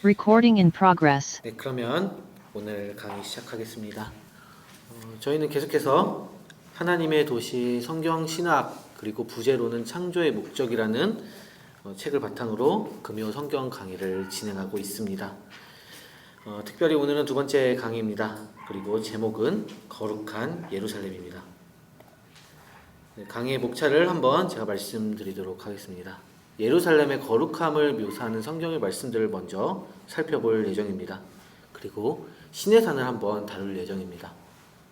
Recording in progress. 네, 그러면 오늘 강의 시작하겠습니다. 저희는 계속해서 하나님의 도시 성경 신학 그리고 부제로는 창조의 목적이라는 책을 바탕으로 금요 성경 강의를 진행하고 있습니다. 특별히 오늘은 두 번째 강의입니다. 그리고 제목은 거룩한 예루살렘입니다. 네, 강의의 목차를 한번 제가 말씀드리도록 하겠습니다. 예루살렘의 거룩함을 묘사하는 성경의 말씀들을 먼저 살펴볼 예정입니다. 그리고 신의 산을 한번 다룰 예정입니다.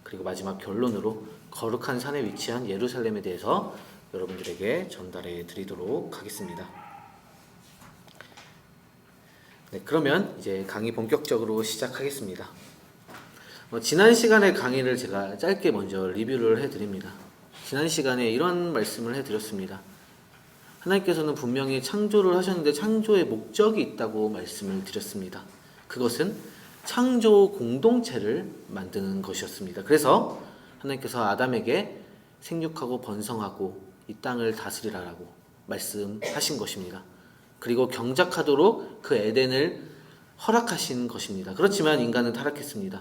그리고 마지막 결론으로 거룩한 산에 위치한 예루살렘에 대해서 여러분들에게 전달해 드리도록 하겠습니다. 네, 그러면 이제 강의 본격적으로 시작하겠습니다. 지난 시간의 강의를 제가 짧게 먼저 리뷰를 해드립니다. 지난 시간에 이런 말씀을 해드렸습니다. 하나님께서는 분명히 창조를 하셨는데 창조의 목적이 있다고 말씀을 드렸습니다. 그것은 창조 공동체를 만드는 것이었습니다. 그래서 하나님께서 아담에게 생육하고 번성하고 이 땅을 다스리라라고 말씀하신 것입니다. 그리고 경작하도록 그 에덴을 허락하신 것입니다. 그렇지만 인간은 타락했습니다.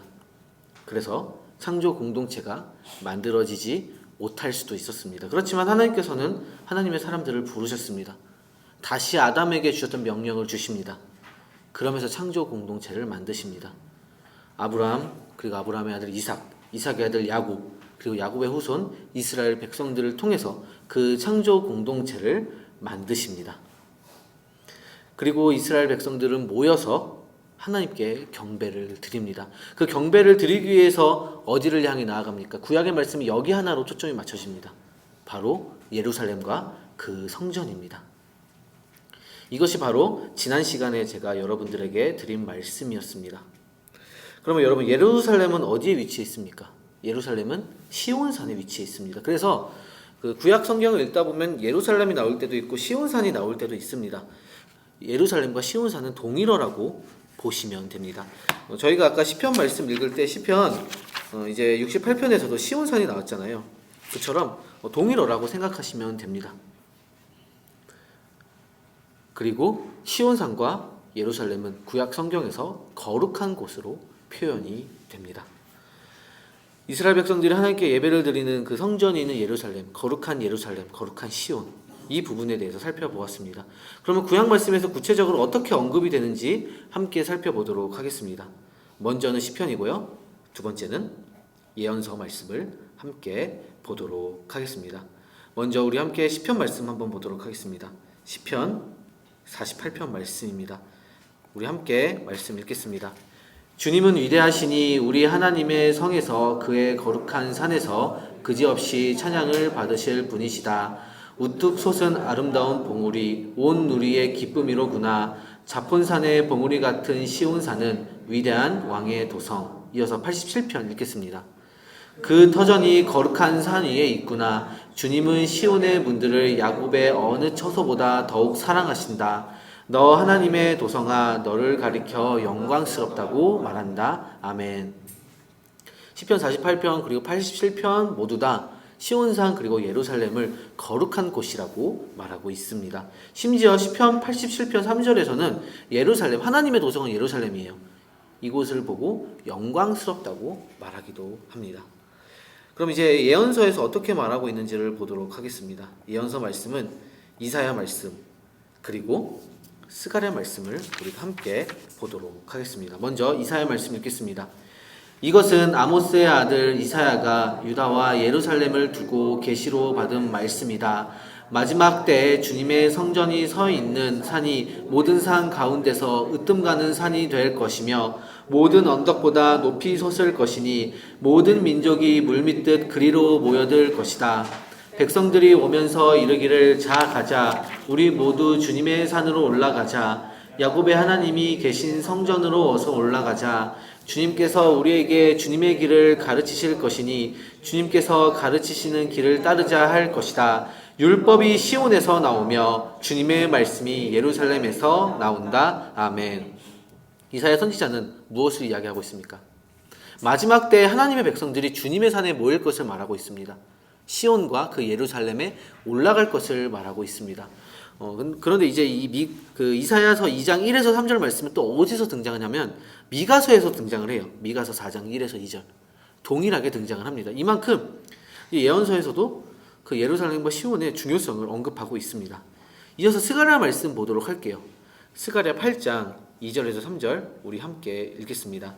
그래서 창조 공동체가 만들어지지 못할 수도 있었습니다. 그렇지만 하나님께서는 하나님의 사람들을 부르셨습니다. 다시 아담에게 주셨던 명령을 주십니다. 그러면서 창조 공동체를 만드십니다. 아브라함, 그리고 아브라함의 아들 이삭, 이삭의 아들 야곱, 그리고 야곱의 후손 이스라엘 백성들을 통해서 그 창조 공동체를 만드십니다. 그리고 이스라엘 백성들은 모여서 하나님께 경배를 드립니다. 그 경배를 드리기 위해서 어디를 향해 나아갑니까? 구약의 말씀이 여기 하나로 초점이 맞춰집니다. 바로 예루살렘과 그 성전입니다. 이것이 바로 지난 시간에 제가 여러분들에게 드린 말씀이었습니다. 그러면 여러분, 예루살렘은 어디에 위치해 있습니까? 예루살렘은 시온산에 위치해 있습니다. 그래서 그 구약 성경을 읽다 보면 예루살렘이 나올 때도 있고 시온산이 나올 때도 있습니다. 예루살렘과 시온산은 동일어라고 보시면 됩니다. 저희가 아까 시편 말씀 읽을 때 시편 이제 68편에서도 시온산이 나왔잖아요. 그처럼 동일어라고 생각하시면 됩니다. 그리고 시온산과 예루살렘은 구약 성경에서 거룩한 곳으로 표현이 됩니다. 이스라엘 백성들이 하나님께 예배를 드리는 그 성전이 있는 예루살렘, 거룩한 시온, 이 부분에 대해서 살펴보았습니다. 그러면 구약 말씀에서 구체적으로 어떻게 언급이 되는지 함께 살펴보도록 하겠습니다. 먼저는 시편이고요. 두 번째는 예언서 말씀을 함께 보도록 하겠습니다. 먼저 우리 함께 시편 말씀 한번 보도록 하겠습니다. 시편 48편 말씀입니다. 우리 함께 말씀 읽겠습니다. 주님은 위대하시니 우리 하나님의 성에서 그의 거룩한 산에서 그지없이 찬양을 받으실 분이시다. 우뚝 솟은 아름다운 봉우리, 온 누리의 기쁨이로구나. 자폰산의 봉우리 같은 시온산은 위대한 왕의 도성. 이어서 87편 읽겠습니다. 그 터전이 거룩한 산 위에 있구나. 주님은 시온의 문들을 야곱의 어느 처소보다 더욱 사랑하신다. 너 하나님의 도성아, 너를 가리켜 영광스럽다고 말한다. 아멘. 시편 48편 그리고 87편 모두 다 시온산 그리고 예루살렘을 거룩한 곳이라고 말하고 있습니다. 심지어 시편 87편 3절에서는 예루살렘, 하나님의 도성은 예루살렘이에요. 이곳을 보고 영광스럽다고 말하기도 합니다. 그럼 이제 예언서에서 어떻게 말하고 있는지를 보도록 하겠습니다. 예언서 말씀은 이사야 말씀 그리고 스가랴 말씀을 우리가 함께 보도록 하겠습니다. 먼저 이사야 말씀 읽겠습니다. 이것은 아모스의 아들 이사야가 유다와 예루살렘을 두고 계시로 받은 말씀이다. 마지막 때에 주님의 성전이 서 있는 산이 모든 산 가운데서 으뜸가는 산이 될 것이며 모든 언덕보다 높이 솟을 것이니 모든 민족이 물밀듯 그리로 모여들 것이다. 백성들이 오면서 이르기를 자 가자, 우리 모두 주님의 산으로 올라가자. 야곱의 하나님이 계신 성전으로 어서 올라가자. 주님께서 우리에게 주님의 길을 가르치실 것이니 주님께서 가르치시는 길을 따르자 할 것이다. 율법이 시온에서 나오며 주님의 말씀이 예루살렘에서 나온다. 아멘. 이사야 선지자는 무엇을 이야기하고 있습니까? 마지막 때 하나님의 백성들이 주님의 산에 모일 것을 말하고 있습니다. 시온과 그 예루살렘에 올라갈 것을 말하고 있습니다. 그런데 이제 그 이사야서 2장 1에서 3절 말씀은 또 어디서 등장하냐면 미가서에서 등장을 해요. 미가서 4장 1에서 2절. 동일하게 등장을 합니다. 이만큼 이 예언서에서도 그 예루살렘과 시온의 중요성을 언급하고 있습니다. 이어서 스가랴 말씀 보도록 할게요. 스가랴 8장 2절에서 3절 우리 함께 읽겠습니다.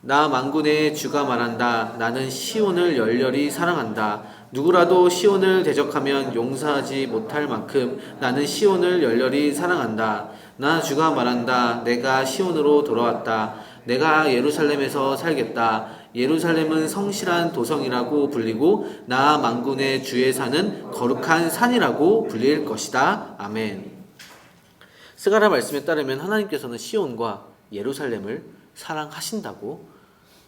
나 만군의 주가 말한다. 나는 시온을 열렬히 사랑한다. 누구라도 시온을 대적하면 용서하지 못할 만큼 나는 시온을 열렬히 사랑한다. 나 주가 말한다. 내가 시온으로 돌아왔다. 내가 예루살렘에서 살겠다. 예루살렘은 성실한 도성이라고 불리고 나 만군의 주의 산은 거룩한 산이라고 불릴 것이다. 아멘. 스가랴 말씀에 따르면 하나님께서는 시온과 예루살렘을 사랑하신다고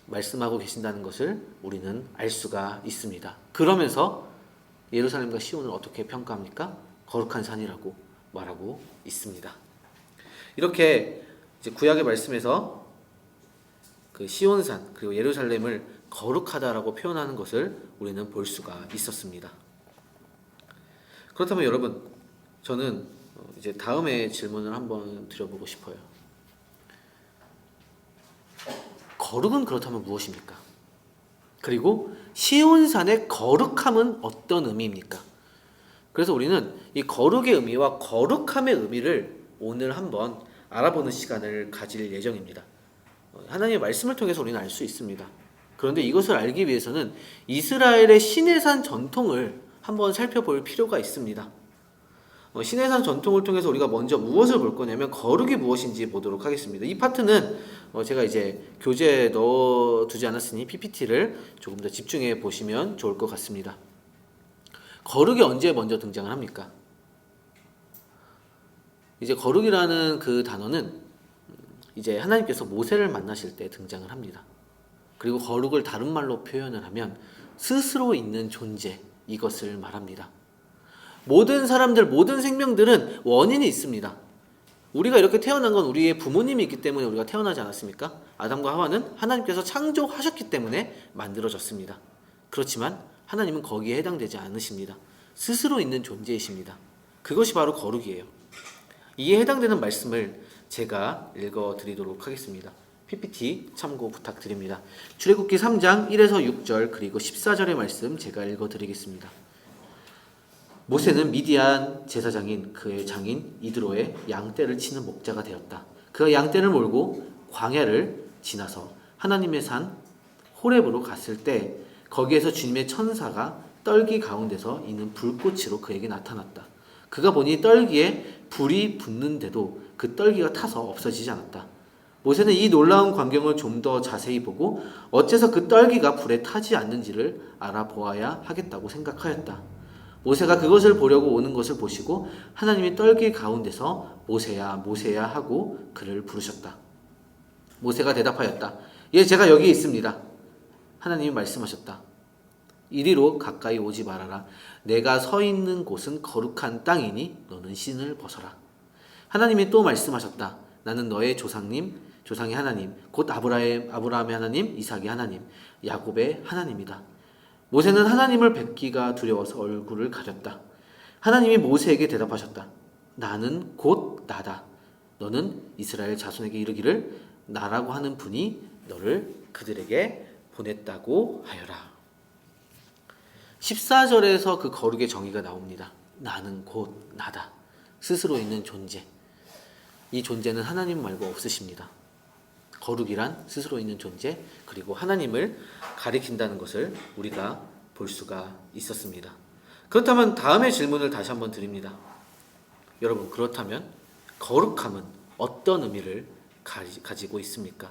말씀하고 계신다는 것을 우리는 알 수가 있습니다. 그러면서 예루살렘과 시온을 어떻게 평가합니까? 거룩한 산이라고 말하고 있습니다. 이렇게 이제 구약의 말씀에서 그 시온산 그리고 예루살렘을 거룩하다라고 표현하는 것을 우리는 볼 수가 있었습니다. 그렇다면 여러분, 저는 이제 다음의 질문을 한번 드려보고 싶어요. 거룩은 그렇다면 무엇입니까? 그리고 시온산의 거룩함은 어떤 의미입니까? 그래서 우리는 이 거룩의 의미와 거룩함의 의미를 오늘 한번 알아보는 시간을 가질 예정입니다. 하나님의 말씀을 통해서 우리는 알 수 있습니다. 그런데 이것을 알기 위해서는 이스라엘의 시내산 전통을 한번 살펴볼 필요가 있습니다. 시내산 전통을 통해서 우리가 먼저 무엇을 볼 거냐면 거룩이 무엇인지 보도록 하겠습니다. 이 파트는 제가 이제 교재에 넣어두지 않았으니 PPT를 조금 더 집중해 보시면 좋을 것 같습니다. 거룩이 언제 먼저 등장을 합니까? 이제 거룩이라는 그 단어는 이제 하나님께서 모세를 만나실 때 등장을 합니다. 그리고 거룩을 다른 말로 표현을 하면 스스로 있는 존재, 이것을 말합니다. 모든 사람들, 모든 생명들은 원인이 있습니다. 우리가 이렇게 태어난 건 우리의 부모님이 있기 때문에 우리가 태어나지 않았습니까? 아담과 하와는 하나님께서 창조하셨기 때문에 만들어졌습니다. 그렇지만 하나님은 거기에 해당되지 않으십니다. 스스로 있는 존재이십니다. 그것이 바로 거룩이에요. 이에 해당되는 말씀을 제가 읽어드리도록 하겠습니다. PPT 참고 부탁드립니다. 출애굽기 3장 1에서 6절 그리고 14절의 말씀 제가 읽어드리겠습니다. 모세는 미디안 제사장인 그의 장인 이드로의 양떼를 치는 목자가 되었다. 그가 양떼를 몰고 광야를 지나서 하나님의 산 호렙으로 갔을 때 거기에서 주님의 천사가 떨기 가운데서 있는 불꽃으로 그에게 나타났다. 그가 보니 떨기에 불이 붙는데도 그 떨기가 타서 없어지지 않았다. 모세는 이 놀라운 광경을 좀 더 자세히 보고 어째서 그 떨기가 불에 타지 않는지를 알아보아야 하겠다고 생각하였다. 모세가 그것을 보려고 오는 것을 보시고 하나님이 떨기 가운데서 모세야 모세야 하고 그를 부르셨다. 모세가 대답하였다. 예, 제가 여기 있습니다. 하나님이 말씀하셨다. 이리로 가까이 오지 말아라. 내가 서 있는 곳은 거룩한 땅이니 너는 신을 벗어라. 하나님이 또 말씀하셨다. 나는 너의 조상의 하나님, 곧 아브라함의 하나님, 이삭의 하나님, 야곱의 하나님이다. 모세는 하나님을 뵙기가 두려워서 얼굴을 가렸다. 하나님이 모세에게 대답하셨다. 나는 곧 나다. 너는 이스라엘 자손에게 이르기를 나라고 하는 분이 너를 그들에게 보냈다고 하여라. 14절에서 그 거룩의 정의가 나옵니다. 나는 곧 나다. 스스로 있는 존재. 이 존재는 하나님 말고 없으십니다. 거룩이란 스스로 있는 존재, 그리고 하나님을 가리킨다는 것을 우리가 볼 수가 있었습니다. 그렇다면 다음의 질문을 다시 한번 드립니다. 여러분, 그렇다면 거룩함은 어떤 의미를 가지고 있습니까?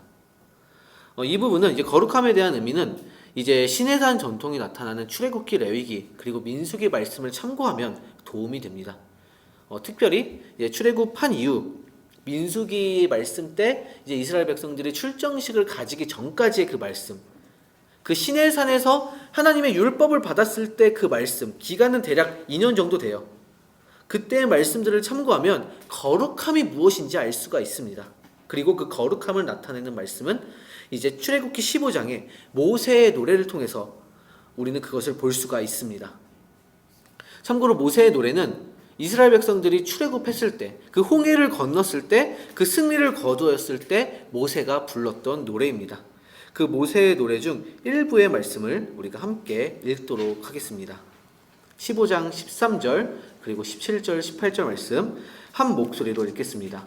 이 부분은 이제 거룩함에 대한 의미는 이제 시내산 전통이 나타나는 출애굽기, 레위기, 그리고 민수기 말씀을 참고하면 도움이 됩니다. 특별히 이제 출애굽한 이후 민수기 말씀 때 이제 이스라엘 백성들이 출정식을 가지기 전까지의 그 말씀, 그 시내산에서 하나님의 율법을 받았을 때 그 말씀, 기간은 대략 2년 정도 돼요. 그때의 말씀들을 참고하면 거룩함이 무엇인지 알 수가 있습니다. 그리고 그 거룩함을 나타내는 말씀은 이제 출애굽기 15장에 모세의 노래를 통해서 우리는 그것을 볼 수가 있습니다. 참고로 모세의 노래는 이스라엘 백성들이 출애굽했을 때, 그 홍해를 건넜을 때, 그 승리를 거두었을 때 모세가 불렀던 노래입니다. 그 모세의 노래 중 일부의 말씀을 우리가 함께 읽도록 하겠습니다. 15장 13절 그리고 17절 18절 말씀 한 목소리로 읽겠습니다.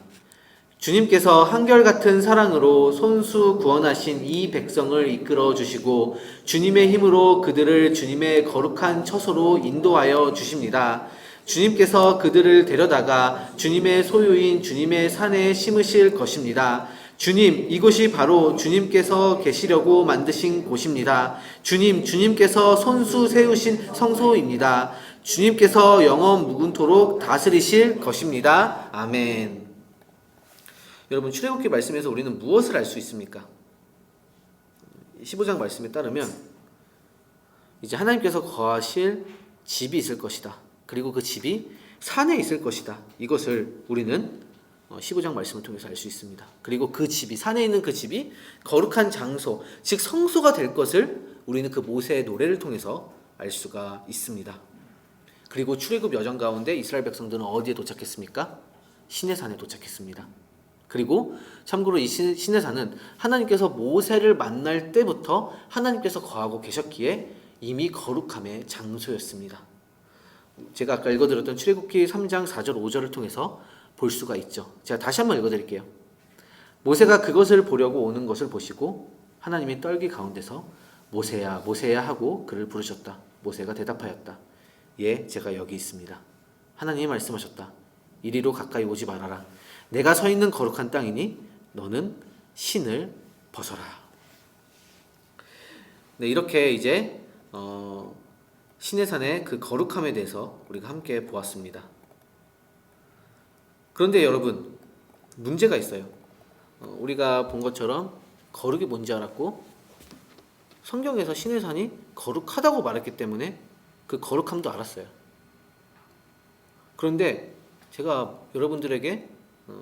주님께서 한결같은 사랑으로 손수 구원하신 이 백성을 이끌어 주시고 주님의 힘으로 그들을 주님의 거룩한 처소로 인도하여 주십니다. 주님께서 그들을 데려다가 주님의 소유인 주님의 산에 심으실 것입니다. 주님, 이곳이 바로 주님께서 계시려고 만드신 곳입니다. 주님께서 손수 세우신 성소입니다. 주님께서 영원 무궁토록 다스리실 것입니다. 아멘. 여러분, 출애굽기 말씀에서 우리는 무엇을 알 수 있습니까? 15장 말씀에 따르면 이제 하나님께서 거하실 집이 있을 것이다. 그리고 그 집이 산에 있을 것이다. 이것을 우리는 15장 말씀을 통해서 알 수 있습니다. 그리고 그 집이, 산에 있는 그 집이 거룩한 장소, 즉 성소가 될 것을 우리는 그 모세의 노래를 통해서 알 수가 있습니다. 그리고 출애굽 여정 가운데 이스라엘 백성들은 어디에 도착했습니까? 시내산에 도착했습니다. 그리고 참고로 이 시내산은 하나님께서 모세를 만날 때부터 하나님께서 거하고 계셨기에 이미 거룩함의 장소였습니다. 제가 아까 읽어드렸던 출애굽기 3장 4절 5절을 통해서 볼 수가 있죠. 제가 다시 한번 읽어드릴게요. 모세가 그것을 보려고 오는 것을 보시고 하나님이 떨기 가운데서 모세야 모세야 하고 그를 부르셨다. 모세가 대답하였다. 예, 제가 여기 있습니다. 하나님이 말씀하셨다. 이리로 가까이 오지 말아라. 내가 서 있는 거룩한 땅이니 너는 신을 벗어라. 네, 이렇게 이제 시내산의 그 거룩함에 대해서 우리가 함께 보았습니다. 그런데 여러분, 문제가 있어요. 우리가 본 것처럼 거룩이 뭔지 알았고 성경에서 시내산이 거룩하다고 말했기 때문에 그 거룩함도 알았어요. 그런데 제가 여러분들에게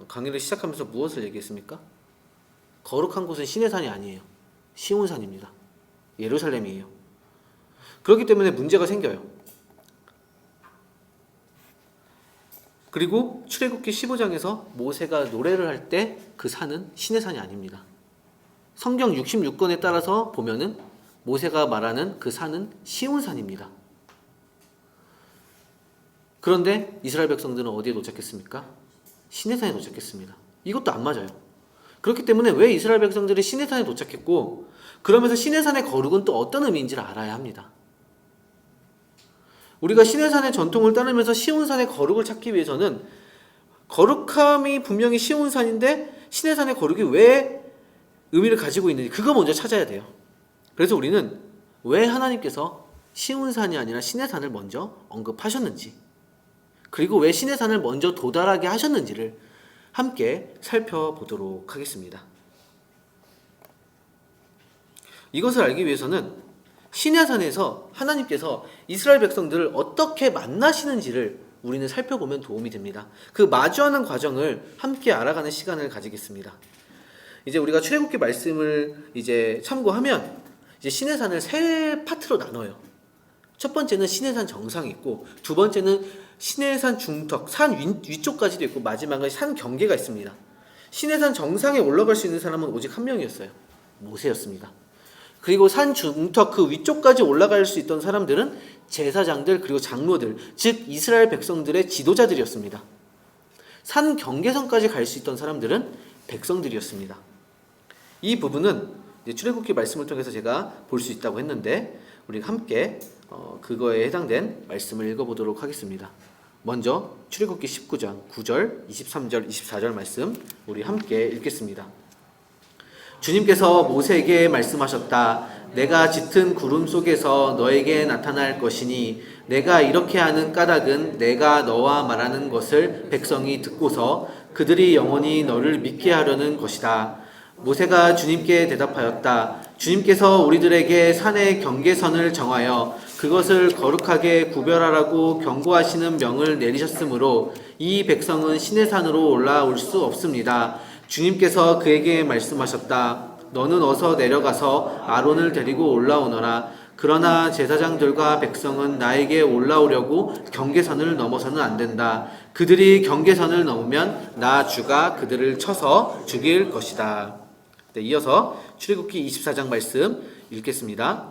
강의를 시작하면서 무엇을 얘기했습니까? 거룩한 곳은 시내산이 아니에요. 시온산입니다. 예루살렘이에요. 그렇기 때문에 문제가 생겨요. 그리고 출애굽기 15장에서 모세가 노래를 할 때 그 산은 시내산이 아닙니다. 성경 66권에 따라서 보면은 모세가 말하는 그 산은 시온산입니다. 그런데 이스라엘 백성들은 어디에 도착했습니까? 시내산에 도착했습니다. 이것도 안 맞아요. 그렇기 때문에 왜 이스라엘 백성들이 시내산에 도착했고 그러면서 시내산의 거룩은 또 어떤 의미인지를 알아야 합니다. 우리가 시내산의 전통을 따르면서 시온산의 거룩을 찾기 위해서는 거룩함이 분명히 시온산인데 시내산의 거룩이 왜 의미를 가지고 있는지 그거 먼저 찾아야 돼요. 그래서 우리는 왜 하나님께서 시온산이 아니라 시내산을 먼저 언급하셨는지 그리고 왜 시내산을 먼저 도달하게 하셨는지를 함께 살펴보도록 하겠습니다. 이것을 알기 위해서는 시내산에서 하나님께서 이스라엘 백성들을 어떻게 만나시는지를 우리는 살펴보면 도움이 됩니다. 그 마주하는 과정을 함께 알아가는 시간을 가지겠습니다. 이제 우리가 출애굽기 말씀을 이제 참고하면 이제 시내산을 세 파트로 나눠요. 첫 번째는 시내산 정상이 있고 두 번째는 시내산 중턱, 산 위쪽까지도 있고 마지막은 산 경계가 있습니다. 시내산 정상에 올라갈 수 있는 사람은 오직 한 명이었어요. 모세였습니다. 그리고 산 중턱 그 위쪽까지 올라갈 수 있던 사람들은 제사장들 그리고 장로들, 즉 이스라엘 백성들의 지도자들이었습니다. 산 경계선까지 갈 수 있던 사람들은 백성들이었습니다. 이 부분은 이제 출애굽기 말씀을 통해서 제가 볼 수 있다고 했는데 우리 함께 그거에 해당된 말씀을 읽어보도록 하겠습니다. 먼저 출애굽기 19장 9절, 23절, 24절 말씀 우리 함께 읽겠습니다. 주님께서 모세에게 말씀하셨다. 내가 짙은 구름 속에서 너에게 나타날 것이니 내가 이렇게 하는 까닭은 내가 너와 말하는 것을 백성이 듣고서 그들이 영원히 너를 믿게 하려는 것이다. 모세가 주님께 대답하였다. 주님께서 우리들에게 산의 경계선을 정하여 그것을 거룩하게 구별하라고 경고하시는 명을 내리셨으므로 이 백성은 시내산으로 올라올 수 없습니다. 주님께서 그에게 말씀하셨다. 너는 어서 내려가서 아론을 데리고 올라오너라. 그러나 제사장들과 백성은 나에게 올라오려고 경계선을 넘어서는 안 된다. 그들이 경계선을 넘으면 나 주가 그들을 쳐서 죽일 것이다. 네, 이어서 출애굽기 24장 말씀 읽겠습니다.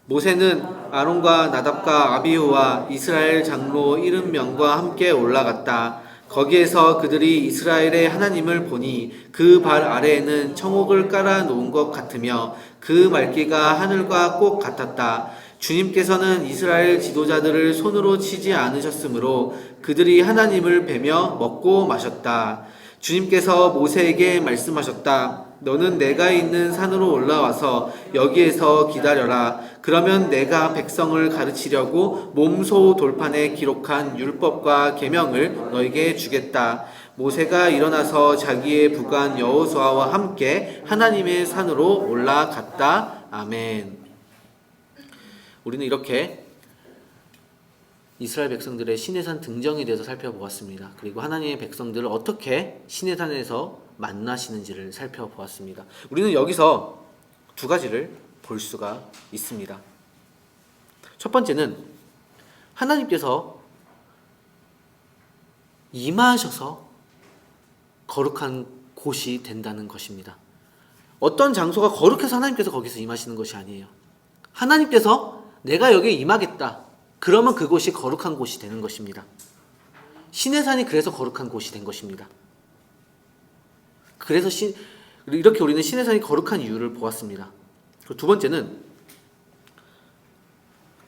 모세는 아론과 나답과 아비후와 이스라엘 장로 70명과 함께 올라갔다. 거기에서 그들이 이스라엘의 하나님을 보니 그 발 아래에는 청옥을 깔아 놓은 것 같으며 그 말기가 하늘과 꼭 같았다. 주님께서는 이스라엘 지도자들을 손으로 치지 않으셨으므로 그들이 하나님을 뵈며 먹고 마셨다. 주님께서 모세에게 말씀하셨다. 너는 내가 있는 산으로 올라와서 여기에서 기다려라. 그러면 내가 백성을 가르치려고 몸소 돌판에 기록한 율법과 계명을 너에게 주겠다. 모세가 일어나서 자기의 부관 여호수아와 함께 하나님의 산으로 올라갔다. 아멘. 우리는 이렇게 이스라엘 백성들의 시내산 등정에 대해서 살펴보았습니다. 그리고 하나님의 백성들을 어떻게 시내산에서 만나시는지를 살펴보았습니다. 우리는 여기서 두 가지를 볼 수가 있습니다. 첫 번째는 하나님께서 임하셔서 거룩한 곳이 된다는 것입니다. 어떤 장소가 거룩해서 하나님께서 거기서 임하시는 것이 아니에요. 하나님께서 내가 여기에 임하겠다. 그러면 그곳이 거룩한 곳이 되는 것입니다. 시내산이 그래서 거룩한 곳이 된 것입니다. 그래서 이렇게 우리는 시내산이 거룩한 이유를 보았습니다. 그리고 두 번째는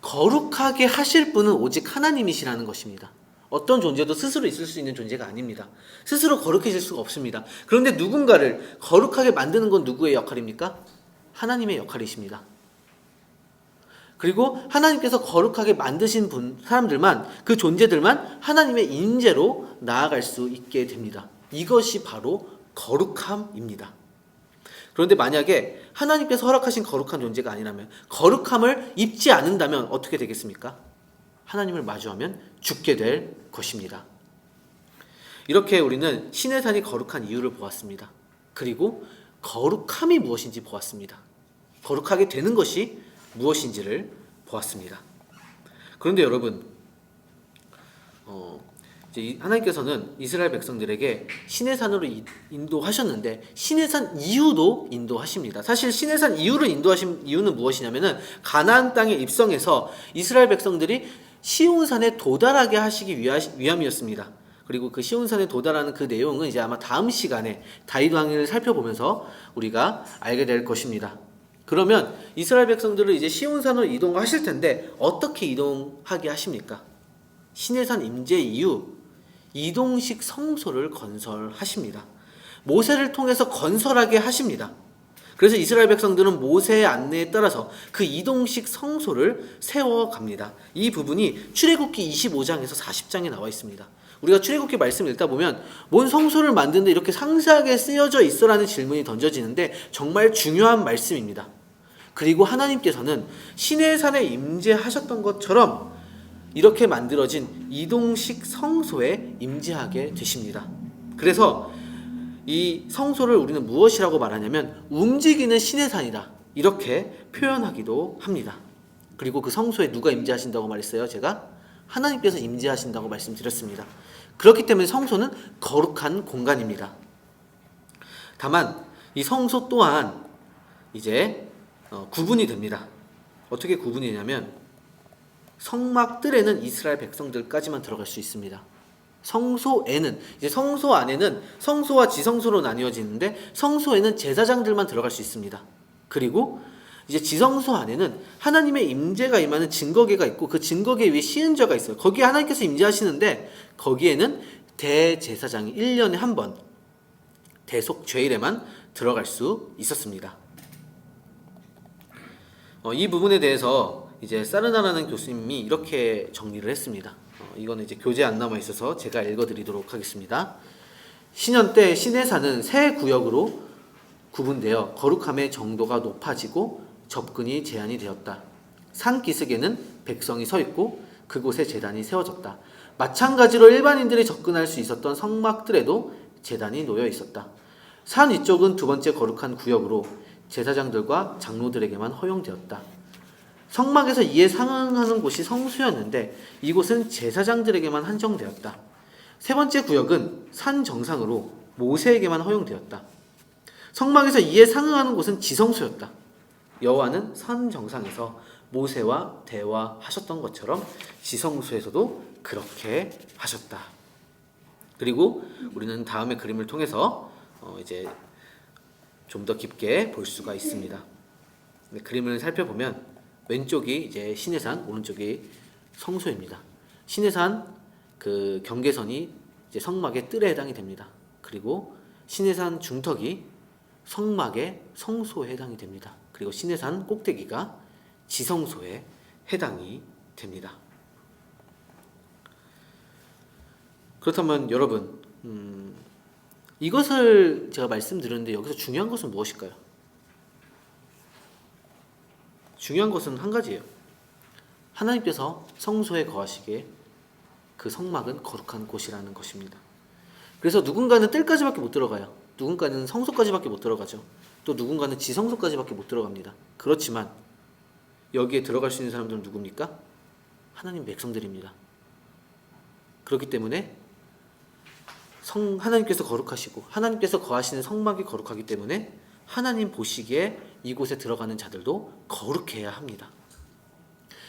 거룩하게 하실 분은 오직 하나님이시라는 것입니다. 어떤 존재도 스스로 있을 수 있는 존재가 아닙니다. 스스로 거룩해질 수가 없습니다. 그런데 누군가를 거룩하게 만드는 건 누구의 역할입니까? 하나님의 역할이십니다. 그리고 하나님께서 거룩하게 만드신 사람들만, 그 존재들만 하나님의 임재로 나아갈 수 있게 됩니다. 이것이 바로 거룩함입니다. 그런데 만약에 하나님께서 허락하신 거룩한 존재가 아니라면, 거룩함을 입지 않는다면 어떻게 되겠습니까? 하나님을 마주하면 죽게 될 것입니다. 이렇게 우리는 시내산이 거룩한 이유를 보았습니다. 그리고 거룩함이 무엇인지 보았습니다. 거룩하게 되는 것이 무엇인지를 보았습니다. 그런데 여러분, 이제 하나님께서는 이스라엘 백성들에게 시내산으로 인도하셨는데 시내산 이후도 인도하십니다. 사실 시내산 이후를 인도하신 이유는 무엇이냐면은 가나안 땅에 입성해서 이스라엘 백성들이 시온산에 도달하게 하시기 위함이었습니다. 그리고 그 시온산에 도달하는 그 내용은 이제 아마 다음 시간에 다윗 왕위를 살펴보면서 우리가 알게 될 것입니다. 그러면 이스라엘 백성들을 이제 시온산으로 이동하실 텐데 어떻게 이동하게 하십니까? 시내산 임재 이후 이동식 성소를 건설하십니다. 모세를 통해서 건설하게 하십니다. 그래서 이스라엘 백성들은 모세의 안내에 따라서 그 이동식 성소를 세워갑니다. 이 부분이 출애굽기 25장에서 40장에 나와 있습니다. 우리가 출애굽기 말씀을 읽다 보면 뭔 성소를 만드는데 이렇게 상세하게 쓰여져 있어라는 질문이 던져지는데 정말 중요한 말씀입니다. 그리고 하나님께서는 시내산에 임재하셨던 것처럼 이렇게 만들어진 이동식 성소에 임재하게 되십니다. 그래서 이 성소를 우리는 무엇이라고 말하냐면 움직이는 시내산이다, 이렇게 표현하기도 합니다. 그리고 그 성소에 누가 임재하신다고 말했어요? 제가 하나님께서 임재하신다고 말씀드렸습니다. 그렇기 때문에 성소는 거룩한 공간입니다. 다만 이 성소 또한 이제 구분이 됩니다. 어떻게 구분이 되냐면 성막 뜰에는 이스라엘 백성들까지만 들어갈 수 있습니다. 성소에는, 이제 성소 안에는 성소와 지성소로 나뉘어지는데 성소에는 제사장들만 들어갈 수 있습니다. 그리고 이제 지성소 안에는 하나님의 임재가 임하는 증거궤가 있고 그 증거궤 위에 시은자가 있어요. 거기에 하나님께서 임재하시는데 거기에는 대제사장이 1년에 한 번 대속 죄일에만 들어갈 수 있었습니다. 이 부분에 대해서 이제 사르나라는 교수님이 이렇게 정리를 했습니다. 이거는 이제 교재에 안 남아 있어서 제가 읽어드리도록 하겠습니다. 신현 때 시내산은 세 구역으로 구분되어 거룩함의 정도가 높아지고 접근이 제한이 되었다. 산 기슭에는 백성이 서 있고 그곳에 제단이 세워졌다. 마찬가지로 일반인들이 접근할 수 있었던 성막들에도 제단이 놓여 있었다. 산 위쪽은 두 번째 거룩한 구역으로 제사장들과 장로들에게만 허용되었다. 성막에서 이에 상응하는 곳이 성소였는데 이곳은 제사장들에게만 한정되었다. 세 번째 구역은 산 정상으로 모세에게만 허용되었다. 성막에서 이에 상응하는 곳은 지성소였다. 여호와는 산 정상에서 모세와 대화하셨던 것처럼 지성소에서도 그렇게 하셨다. 그리고 우리는 다음의 그림을 통해서 이제 좀 더 깊게 볼 수가 있습니다. 그림을 살펴보면 왼쪽이 이제 시내산, 오른쪽이 성소입니다. 시내산 그 경계선이 이제 성막의 뜰에 해당이 됩니다. 그리고 시내산 중턱이 성막의 성소에 해당이 됩니다. 그리고 시내산 꼭대기가 지성소에 해당이 됩니다. 그렇다면 여러분, 이것을 제가 말씀드렸는데 여기서 중요한 것은 무엇일까요? 중요한 것은 한 가지예요. 하나님께서 성소에 거하시기에 그 성막은 거룩한 곳이라는 것입니다. 그래서 누군가는 뜰까지밖에 못 들어가요. 누군가는 성소까지밖에 못 들어가죠. 또 누군가는 지성소까지밖에 못 들어갑니다. 그렇지만 여기에 들어갈 수 있는 사람들은 누굽니까? 하나님 백성들입니다. 그렇기 때문에 하나님께서 거룩하시고 하나님께서 거하시는 성막이 거룩하기 때문에 하나님 보시기에 이곳에 들어가는 자들도 거룩해야 합니다.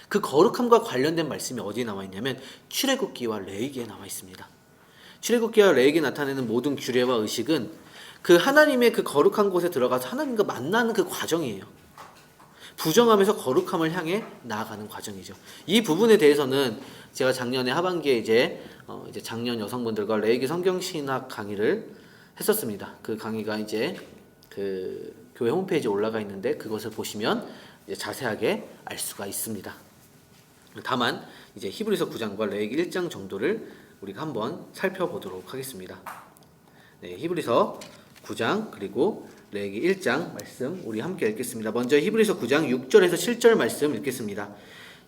그 거룩함과 관련된 말씀이 어디에 나와 있냐면 출애굽기와 레위기에 나와 있습니다. 출애굽기와 레위기에 나타내는 모든 규례와 의식은 그 하나님의 그 거룩한 곳에 들어가서 하나님과 만나는 그 과정이에요. 부정함에서 거룩함을 향해 나아가는 과정이죠. 이 부분에 대해서는 제가 작년에 하반기에 이제 작년 여성분들과 레위기 성경신학 강의를 했었습니다. 그 강의가 이제 그 교회 홈페이지에 올라가 있는데 그것을 보시면 이제 자세하게 알 수가 있습니다. 다만 이제 히브리서 9장과 레위기 1장 정도를 우리가 한번 살펴보도록 하겠습니다. 네, 히브리서 9장 그리고 레위기 1장 말씀 우리 함께 읽겠습니다. 먼저 히브리서 9장 6절에서 7절 말씀 읽겠습니다.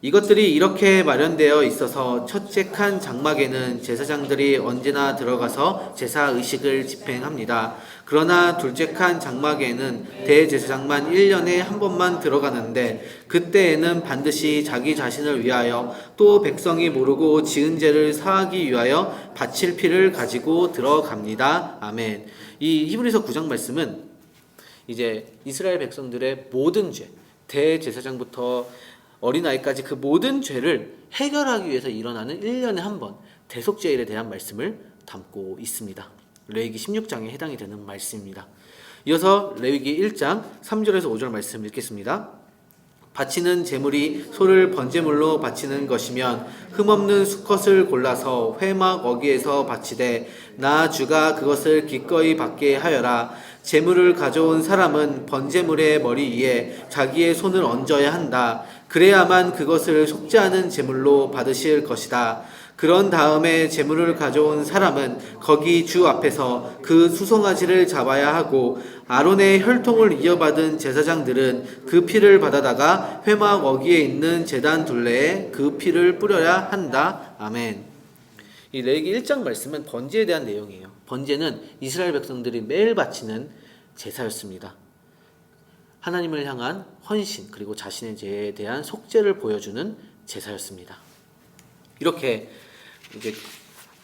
이것들이 이렇게 마련되어 있어서 첫째 칸 장막에는 제사장들이 언제나 들어가서 제사 의식을 집행합니다. 그러나 둘째 칸 장막에는 대제사장만 1년에 한 번만 들어가는데 그때에는 반드시 자기 자신을 위하여 또 백성이 모르고 지은 죄를 사하기 위하여 바칠 피를 가지고 들어갑니다. 아멘. 이 히브리서 9장 말씀은 이제 이스라엘 백성들의 모든 죄, 대제사장부터 어린아이까지 그 모든 죄를 해결하기 위해서 일어나는 1년에 한 번 대속죄일에 대한 말씀을 담고 있습니다. 레위기 16장에 해당이 되는 말씀입니다. 이어서 레위기 1장 3절에서 5절 말씀 읽겠습니다. 바치는 제물이 소를 번제물로 바치는 것이면 흠없는 수컷을 골라서 회막 어귀에서 바치되 나 주가 그것을 기꺼이 받게 하여라. 제물을 가져온 사람은 번제물의 머리 위에 자기의 손을 얹어야 한다. 그래야만 그것을 속죄하는 제물로 받으실 것이다. 그런 다음에 제물을 가져온 사람은 거기 주 앞에서 그 수송아지를 잡아야 하고 아론의 혈통을 이어받은 제사장들은 그 피를 받아다가 회막 어귀에 있는 제단 둘레에 그 피를 뿌려야 한다. 아멘. 이 레위기 1장 말씀은 번제에 대한 내용이에요. 번제는 이스라엘 백성들이 매일 바치는 제사였습니다. 하나님을 향한 헌신 그리고 자신의 죄에 대한 속죄를 보여주는 제사였습니다. 이렇게 이제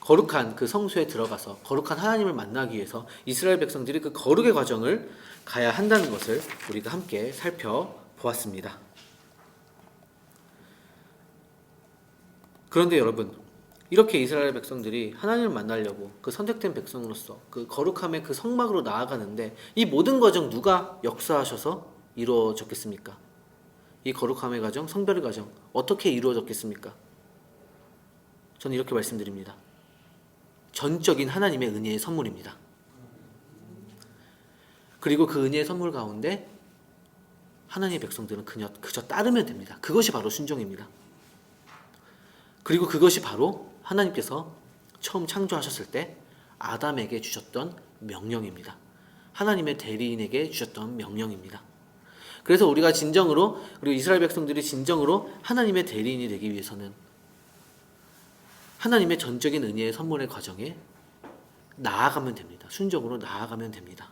거룩한 그 성소에 들어가서 거룩한 하나님을 만나기 위해서 이스라엘 백성들이 그 거룩의 과정을 가야 한다는 것을 우리가 함께 살펴보았습니다. 그런데 여러분, 이렇게 이스라엘 백성들이 하나님을 만나려고 그 선택된 백성으로서 그 거룩함의 그 성막으로 나아가는데 이 모든 과정 누가 역사하셔서 이루어졌겠습니까? 이 거룩함의 과정, 성별의 과정 어떻게 이루어졌겠습니까? 저는 이렇게 말씀드립니다. 전적인 하나님의 은혜의 선물입니다. 그리고 그 은혜의 선물 가운데 하나님의 백성들은 그저 따르면 됩니다. 그것이 바로 순종입니다. 그리고 그것이 바로 하나님께서 처음 창조하셨을 때 아담에게 주셨던 명령입니다. 하나님의 대리인에게 주셨던 명령입니다. 그래서 우리가 진정으로, 그리고 이스라엘 백성들이 진정으로 하나님의 대리인이 되기 위해서는 하나님의 전적인 은혜의 선물의 과정에 나아가면 됩니다. 순종으로 나아가면 됩니다.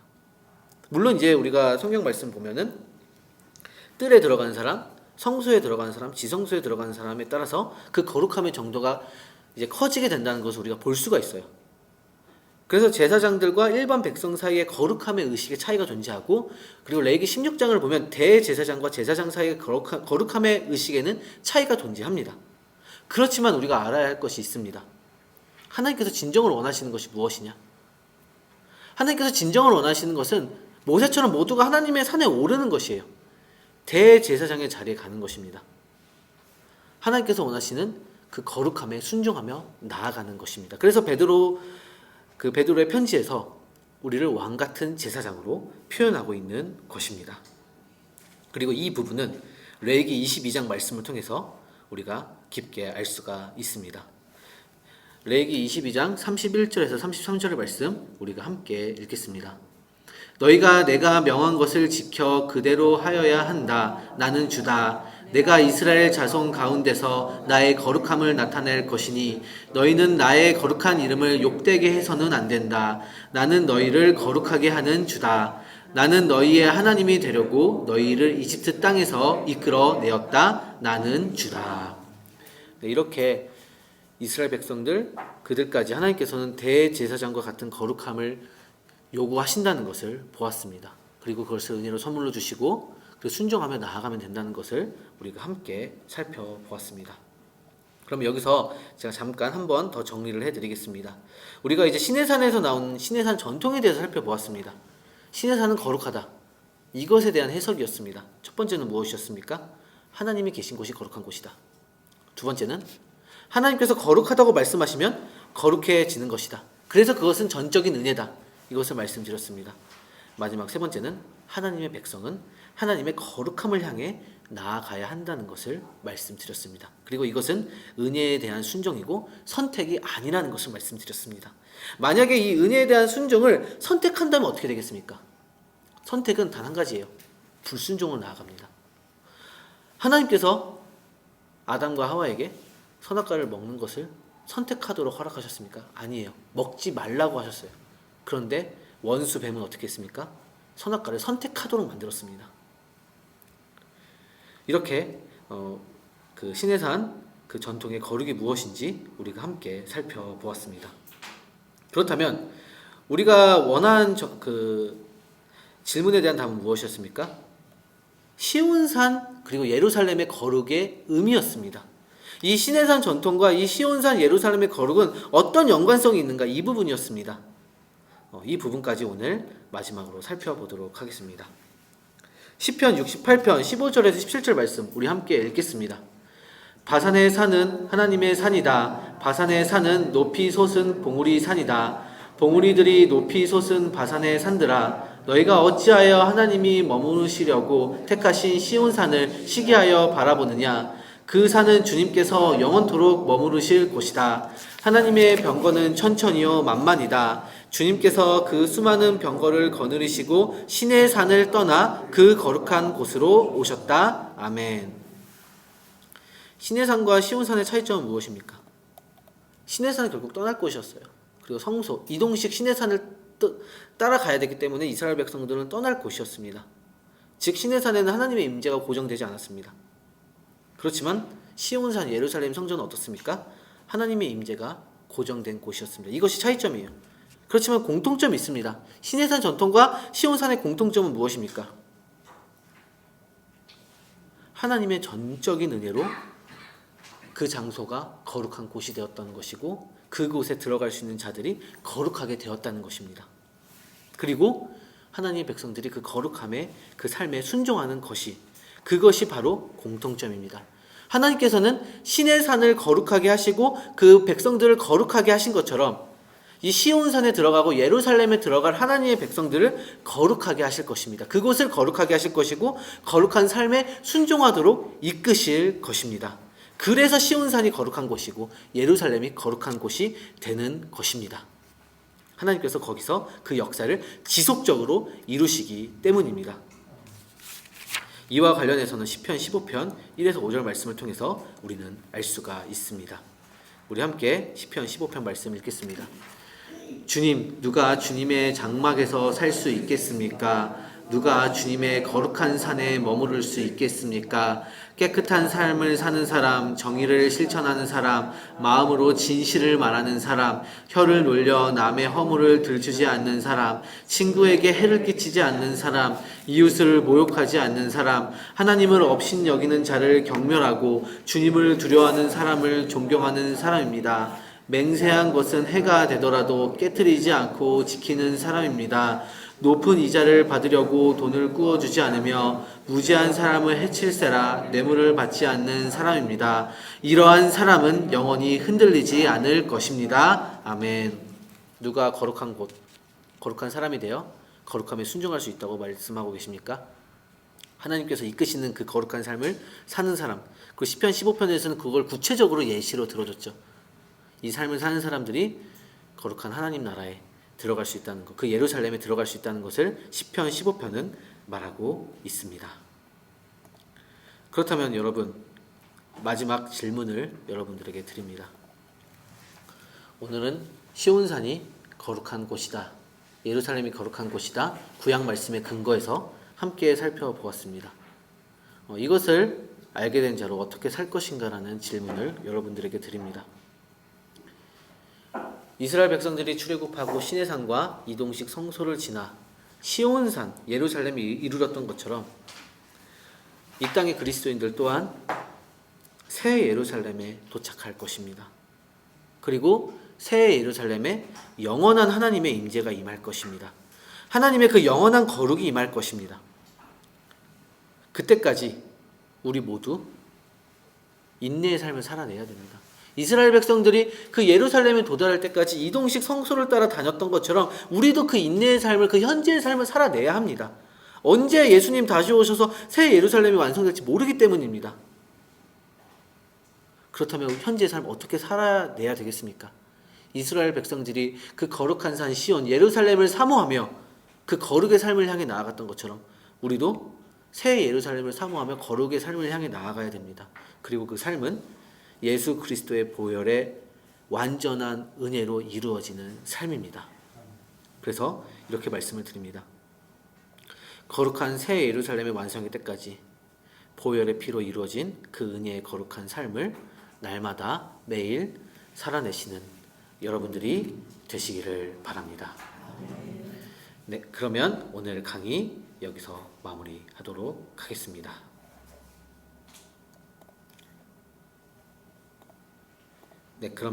물론 이제 우리가 성경 말씀 보면은 뜰에 들어가는 사람, 성소에 들어가는 사람, 지성소에 들어가는 사람에 따라서 그 거룩함의 정도가 이제 커지게 된다는 것을 우리가 볼 수가 있어요. 그래서 제사장들과 일반 백성 사이에 거룩함의 의식의 차이가 존재하고, 그리고 레위기 16장을 보면 대제사장과 제사장 사이의 거룩함의 의식에는 차이가 존재합니다. 그렇지만 우리가 알아야 할 것이 있습니다. 하나님께서 진정을 원하시는 것이 무엇이냐? 하나님께서 진정을 원하시는 것은 모세처럼 모두가 하나님의 산에 오르는 것이에요. 대제사장의 자리에 가는 것입니다. 하나님께서 원하시는 그 거룩함에 순종하며 나아가는 것입니다. 그래서 베드로의 편지에서 우리를 왕 같은 제사장으로 표현하고 있는 것입니다. 그리고 이 부분은 레위기 22장 말씀을 통해서 우리가 깊게 알 수가 있습니다. 레위기 22장 31절에서 33절의 말씀 우리가 함께 읽겠습니다. 너희가 내가 명한 것을 지켜 그대로 하여야 한다. 나는 주다. 내가 이스라엘 자손 가운데서 나의 거룩함을 나타낼 것이니 너희는 나의 거룩한 이름을 욕되게 해서는 안 된다. 나는 너희를 거룩하게 하는 주다. 나는 너희의 하나님이 되려고 너희를 이집트 땅에서 이끌어 내었다. 나는 주다. 이렇게 이스라엘 백성들, 그들까지 하나님께서는 대제사장과 같은 거룩함을 요구하신다는 것을 보았습니다. 그리고 그것을 은혜로 선물로 주시고 그 순종하며 나아가면 된다는 것을 우리가 함께 살펴보았습니다. 그럼 여기서 제가 잠깐 한번 더 정리를 해드리겠습니다. 우리가 이제 시내산에서 나온 시내산 전통에 대해서 살펴보았습니다. 시내산은 거룩하다. 이것에 대한 해석이었습니다. 첫 번째는 무엇이었습니까? 하나님이 계신 곳이 거룩한 곳이다. 두 번째는 하나님께서 거룩하다고 말씀하시면 거룩해지는 것이다. 그래서 그것은 전적인 은혜다. 이것을 말씀드렸습니다. 마지막 세 번째는 하나님의 백성은 하나님의 거룩함을 향해 나아가야 한다는 것을 말씀드렸습니다. 그리고 이것은 은혜에 대한 순종이고 선택이 아니라는 것을 말씀드렸습니다. 만약에 이 은혜에 대한 순종을 선택한다면 어떻게 되겠습니까? 선택은 단 한 가지예요. 불순종으로 나아갑니다. 하나님께서 아담과 하와에게 선악과를 먹는 것을 선택하도록 허락하셨습니까? 아니에요. 먹지 말라고 하셨어요. 그런데 원수 뱀은 어떻게 했습니까? 선악과를 선택하도록 만들었습니다. 이렇게 그 시내산 그 전통의 거룩이 무엇인지 우리가 함께 살펴보았습니다. 그렇다면 우리가 원한 그 질문에 대한 답은 무엇이었습니까? 시온산 그리고 예루살렘의 거룩의 의미였습니다. 이 시내산 전통과 이 시온산 예루살렘의 거룩은 어떤 연관성이 있는가, 이 부분이었습니다. 이 부분까지 오늘 마지막으로 살펴보도록 하겠습니다. 시편 68편 15절에서 17절 말씀 우리 함께 읽겠습니다. 바산의 산은 하나님의 산이다. 바산의 산은 높이 솟은 봉우리 산이다. 봉우리들이 높이 솟은 바산의 산들아, 너희가 어찌하여 하나님이 머무르시려고 택하신 시온산을 시기하여 바라보느냐. 그 산은 주님께서 영원토록 머무르실 곳이다. 하나님의 병거는 천천히요 만만이다. 주님께서 그 수많은 병거를 거느리시고 시내 산을 떠나 그 거룩한 곳으로 오셨다. 아멘. 시내산과 시온산의 차이점은 무엇입니까? 시내산은 결국 떠날 곳이었어요. 그리고 성소, 이동식 시내산을 따라가야 되기 때문에 이스라엘 백성들은 떠날 곳이었습니다. 즉 시내산에는 하나님의 임재가 고정되지 않았습니다. 그렇지만 시온산 예루살렘 성전은 어떻습니까? 하나님의 임재가 고정된 곳이었습니다. 이것이 차이점이에요. 그렇지만 공통점이 있습니다. 시내산 전통과 시온산의 공통점은 무엇입니까? 하나님의 전적인 은혜로 그 장소가 거룩한 곳이 되었다는 것이고 그곳에 들어갈 수 있는 자들이 거룩하게 되었다는 것입니다. 그리고 하나님의 백성들이 그 거룩함에 그 삶에 순종하는 것이, 그것이 바로 공통점입니다. 하나님께서는 시내산을 거룩하게 하시고 그 백성들을 거룩하게 하신 것처럼 이 시온산에 들어가고 예루살렘에 들어갈 하나님의 백성들을 거룩하게 하실 것입니다. 그곳을 거룩하게 하실 것이고 거룩한 삶에 순종하도록 이끄실 것입니다. 그래서 시온산이 거룩한 곳이고 예루살렘이 거룩한 곳이 되는 것입니다. 하나님께서 거기서 그 역사를 지속적으로 이루시기 때문입니다. 이와 관련해서는 시편 15편 1에서 5절 말씀을 통해서 우리는 알 수가 있습니다. 우리 함께 시편 15편 말씀 읽겠습니다. 주님, 누가 주님의 장막에서 살 수 있겠습니까? 누가 주님의 거룩한 산에 머무를 수 있겠습니까? 깨끗한 삶을 사는 사람, 정의를 실천하는 사람, 마음으로 진실을 말하는 사람, 혀를 놀려 남의 허물을 들추지 않는 사람, 친구에게 해를 끼치지 않는 사람, 이웃을 모욕하지 않는 사람, 하나님을 업신 여기는 자를 경멸하고 주님을 두려워하는 사람을 존경하는 사람입니다. 맹세한 것은 해가 되더라도 깨트리지 않고 지키는 사람입니다. 높은 이자를 받으려고 돈을 꾸어주지 않으며 무지한 사람을 해칠세라 뇌물을 받지 않는 사람입니다. 이러한 사람은 영원히 흔들리지 않을 것입니다. 아멘. 누가 거룩한 곳, 거룩한 사람이 되어 거룩함에 순종할 수 있다고 말씀하고 계십니까? 하나님께서 이끄시는 그 거룩한 삶을 사는 사람. 그 시편 15편에서는 그걸 구체적으로 예시로 들어줬죠. 이 삶을 사는 사람들이 거룩한 하나님 나라에 들어갈 수 있다는 것, 그 예루살렘에 들어갈 수 있다는 것을 시편 15편은 말하고 있습니다. 그렇다면 여러분, 마지막 질문을 여러분들에게 드립니다. 오늘은 시온산이 거룩한 곳이다, 예루살렘이 거룩한 곳이다, 구약 말씀의 근거에서 함께 살펴보았습니다. 이것을 알게 된 자로 어떻게 살 것인가라는 질문을 여러분들에게 드립니다. 이스라엘 백성들이 출애굽하고 시내산과 이동식 성소를 지나 시온산 예루살렘이 이르렀던 것처럼 이 땅의 그리스도인들 또한 새 예루살렘에 도착할 것입니다. 그리고 새 예루살렘에 영원한 하나님의 임재가 임할 것입니다. 하나님의 그 영원한 거룩이 임할 것입니다. 그때까지 우리 모두 인내의 삶을 살아내야 됩니다. 이스라엘 백성들이 그 예루살렘에 도달할 때까지 이동식 성소를 따라 다녔던 것처럼 우리도 그 인내의 삶을, 그 현재의 삶을 살아내야 합니다. 언제 예수님 다시 오셔서 새 예루살렘이 완성될지 모르기 때문입니다. 그렇다면 현재의 삶을 어떻게 살아내야 되겠습니까? 이스라엘 백성들이 그 거룩한 산 시온 예루살렘을 사모하며 그 거룩의 삶을 향해 나아갔던 것처럼 우리도 새 예루살렘을 사모하며 거룩의 삶을 향해 나아가야 됩니다. 그리고 그 삶은 예수 그리스도의 보혈의 완전한 은혜로 이루어지는 삶입니다. 그래서 이렇게 말씀을 드립니다. 거룩한 새 예루살렘의 완성일 때까지 보혈의 피로 이루어진 그 은혜의 거룩한 삶을 날마다 매일 살아내시는 여러분들이 되시기를 바랍니다. 네, 그러면 오늘 강의 여기서 마무리하도록 하겠습니다. 네, 그럼